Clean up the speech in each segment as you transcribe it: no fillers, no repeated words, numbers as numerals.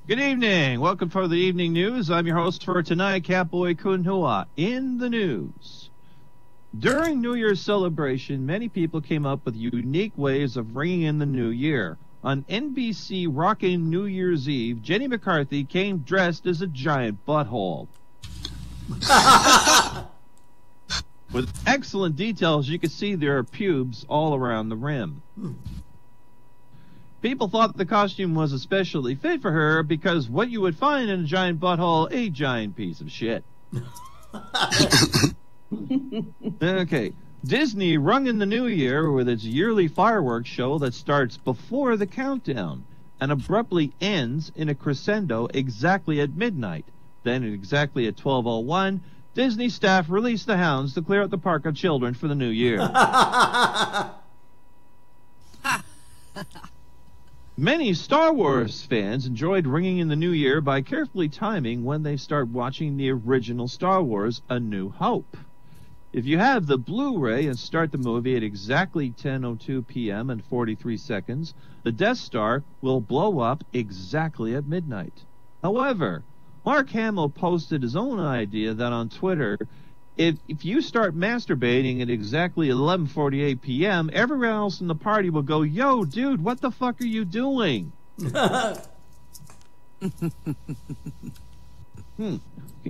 Good evening. Welcome for the evening news. I'm your host for tonight, Catboy Kunhua. In the news. During New Year's celebration, many people came up with unique ways of ringing in the new year. On NBC Rockin' New Year's Eve, Jenny McCarthy came dressed as a giant butthole. With excellent details, you can see there are pubes all around the rim. People thought the costume was especially fit for her because what you would find in a giant butthole, a giant piece of shit. Okay. Disney rung in the new year with its yearly fireworks show that starts before the countdown and abruptly ends in a crescendo exactly at midnight. Then at exactly at 12:01, Disney staff released the hounds to clear out the park of children for the new year. Many Star Wars fans enjoyed ringing in the new year by carefully timing when they start watching the original Star Wars, A New Hope. If you have the Blu-ray and start the movie at exactly 10:02 p.m. and 43 seconds, the Death Star will blow up exactly at midnight. However, Mark Hamill posted his own idea that on Twitter, if you start masturbating at exactly 11:48 p.m., everyone else in the party will go, "Yo, dude, what the fuck are you doing?"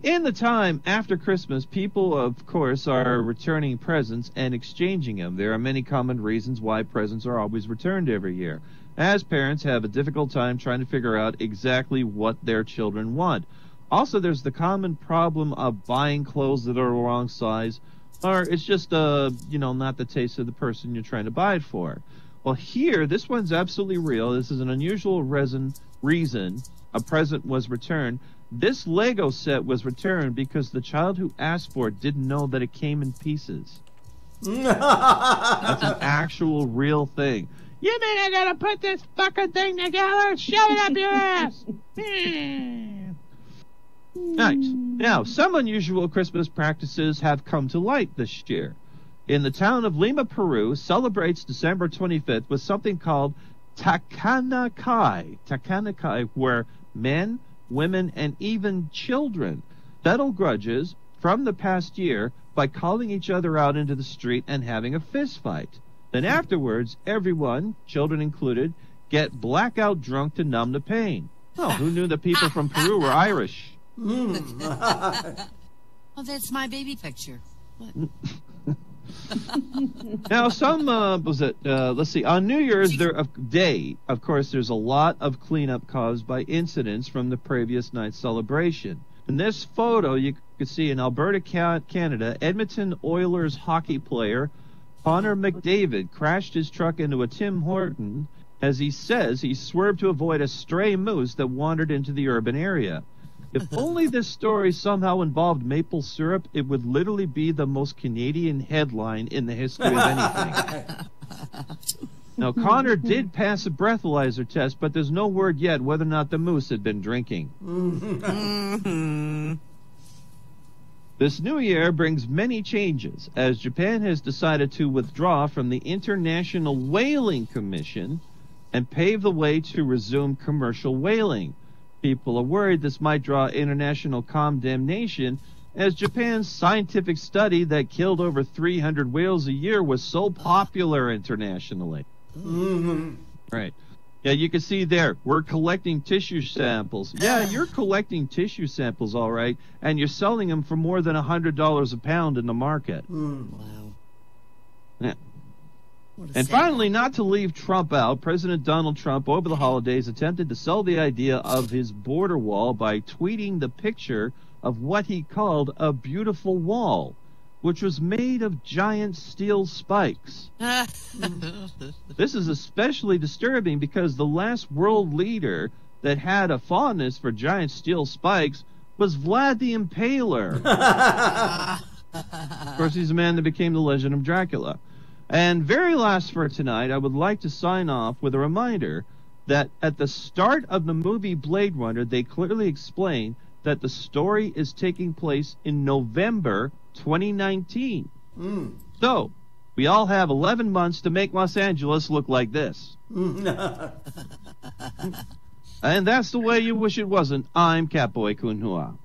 In the time after Christmas, people, of course, are returning presents and exchanging them. There are many common reasons why presents are always returned every year, as parents have a difficult time trying to figure out exactly what their children want. Also, there's the common problem of buying clothes that are the wrong size, or it's just, not the taste of the person you're trying to buy it for. Well, here, this one's absolutely real. This is an unusual reason a present was returned. This Lego set was returned because the child who asked for it didn't know that it came in pieces. That's an actual real thing. You mean I gotta put this fucking thing together? Shove it up your ass! Nice. Now, some unusual Christmas practices have come to light this year. In the town of Lima, Peru, celebrates December 25th with something called Takanakai, where men, women, and even children settle grudges from the past year by calling each other out into the street and having a fist fight. Then afterwards, everyone, children included, get blackout drunk to numb the pain. Oh, who knew that people from Peru were Irish? Oh, that's my baby picture. What? Now, let's see, on New Year's Day, of course, there's a lot of cleanup caused by incidents from the previous night's celebration. In this photo, you can see in Alberta, Canada, Edmonton Oilers hockey player Connor McDavid crashed his truck into a Tim Horton. As he says, he swerved to avoid a stray moose that wandered into the urban area. If only this story somehow involved maple syrup, it would literally be the most Canadian headline in the history of anything. Now, Connor did pass a breathalyzer test, but there's no word yet whether or not the moose had been drinking. This new year brings many changes, as Japan has decided to withdraw from the International Whaling Commission and pave the way to resume commercial whaling. People are worried this might draw international condemnation, as Japan's scientific study that killed over 300 whales a year was so popular internationally. Right. Yeah, you can see there, we're collecting tissue samples. Yeah, you're collecting tissue samples, all right, and you're selling them for more than $100 a pound in the market. Wow. Yeah. And finally, not to leave Trump out, President Donald Trump over the holidays attempted to sell the idea of his border wall by tweeting the picture of what he called a beautiful wall, which was made of giant steel spikes. This is especially disturbing because the last world leader that had a fondness for giant steel spikes was Vlad the Impaler. Of course, he's the man that became the legend of Dracula. And very last for tonight, I would like to sign off with a reminder that at the start of the movie Blade Runner, they clearly explain that the story is taking place in November 2019. So, we all have 11 months to make Los Angeles look like this. And that's the way you wish it wasn't. I'm Catboy Kunhua.